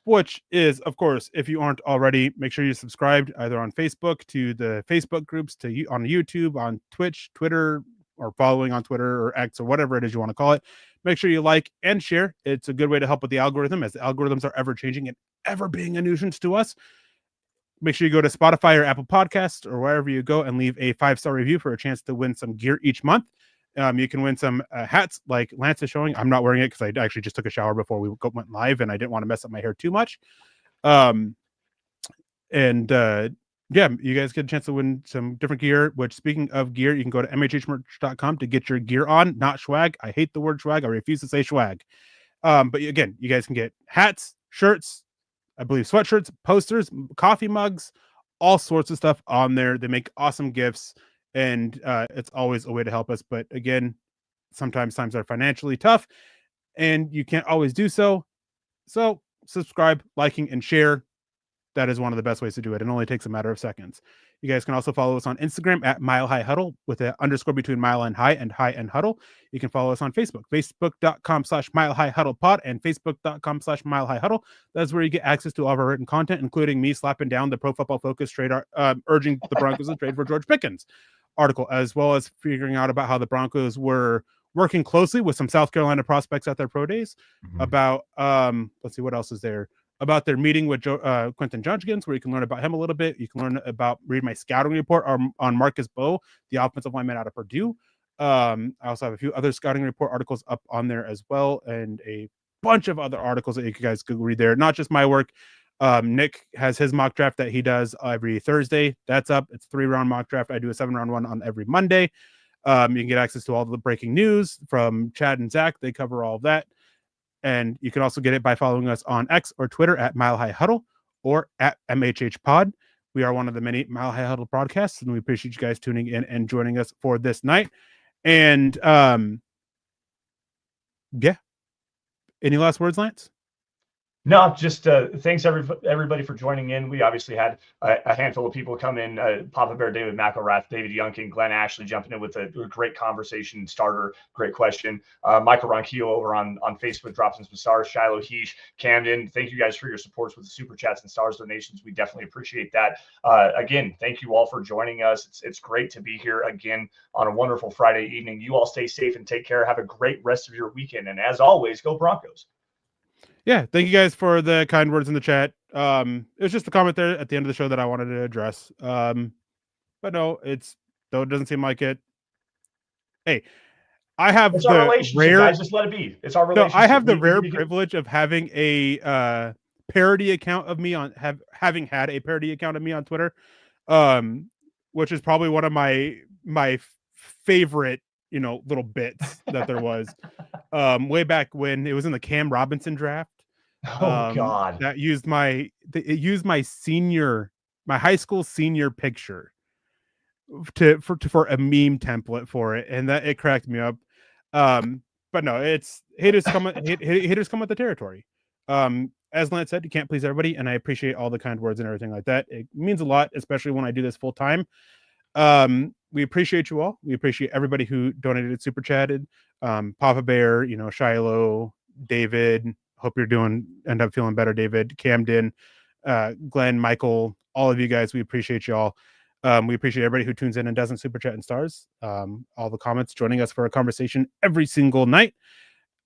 which is, of course, if you aren't already, make sure you're subscribed either on Facebook to the Facebook groups, on YouTube, on Twitch, Twitter, or following on Twitter or X or whatever it is you want to call it. Make sure you like and share. It's a good way to help with the algorithm, as the algorithms are ever changing and ever being a nuisance to us. Make sure you go to Spotify or Apple Podcasts or wherever you go and leave a 5-star review for a chance to win some gear each month. You can win some hats like Lance is showing. I'm not wearing it because I actually just took a shower before we went live and I didn't want to mess up my hair too much. Yeah, you guys get a chance to win some different gear, which, speaking of gear, you can go to mhhmerch.com to get your gear on, not swag. I hate the word swag. I refuse to say swag. But again, you guys can get hats, shirts, I believe sweatshirts, posters, coffee mugs, all sorts of stuff on there. They make awesome gifts, and it's always a way to help us. But again, sometimes times are financially tough, and you can't always do so. So subscribe, liking, and share. That is one of the best ways to do it. It only takes a matter of seconds. You guys can also follow us on Instagram at Mile High Huddle with an underscore between mile and high and huddle. You can follow us on Facebook, facebook.com/Mile High Huddle Pod and facebook.com/Mile High Huddle. That's where you get access to all of our written content, including me slapping down the Pro Football Focus trade, urging the Broncos to trade for George Pickens article, as well as figuring out about how the Broncos were working closely with some South Carolina prospects at their pro days. About, let's see, what else is there? About their meeting with Quentin Judkins, where you can learn about him a little bit. You can read my scouting report on Marcus Bowe, the offensive lineman out of Purdue. I also have a few other scouting report articles up on there as well, and a bunch of other articles that you guys could read there. Not just my work. Nick has his mock draft that he does every Thursday. That's up. It's a 3-round mock draft. I do a 7-round one on every Monday. You can get access to all the breaking news from Chad and Zach. They cover all of that. And you can also get it by following us on X or Twitter at Mile High Huddle or at MHH Pod. We are one of the many Mile High Huddle podcasts, and we appreciate you guys tuning in and joining us for this night. And yeah. Any last words, Lance? No, just thanks everybody for joining in. We obviously had a handful of people come in, Papa Bear, David McElrath, David Youngkin, Glenn Ashley jumping in with a great conversation starter, great question. Michael Ronquillo over on Facebook drops in some stars, Shiloh Heesh, Camden. Thank you guys for your supports with the super chats and stars donations. We definitely appreciate that. Again, thank you all for joining us. It's great to be here again on a wonderful Friday evening. You all stay safe and take care. Have a great rest of your weekend. And as always, go Broncos. Yeah, thank you guys for the kind words in the chat. It was just a comment there at the end of the show that I wanted to address. But no, though it doesn't seem like it. Hey, I have It's our the relationship, rare guys. Just let it be. It's our relationship. I have the rare privilege of having a parody account of me on having had a parody account of me on Twitter, which is probably one of my favorite little bits that there was way back when it was in the Cam Robinson draft. Oh God, that used my high school senior picture for a meme template for it, and that it cracked me up. But no, it's haters come with the territory. As Lance said, you can't please everybody, and I appreciate all the kind words and everything like that. It means a lot, especially when I do this full time. We appreciate you all. We appreciate everybody who donated, super chatted. Papa Bear, Shiloh, David. Hope you're end up feeling better, David. Camden, Glenn, Michael, all of you guys. We appreciate you all. We appreciate everybody who tunes in and doesn't super chat and stars. All the comments, joining us for a conversation every single night.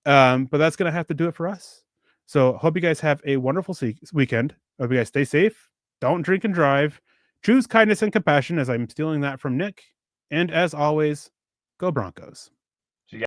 But that's gonna have to do it for us. So hope you guys have a wonderful weekend. Hope you guys stay safe. Don't drink and drive. Choose kindness and compassion, as I'm stealing that from Nick. And as always, go Broncos.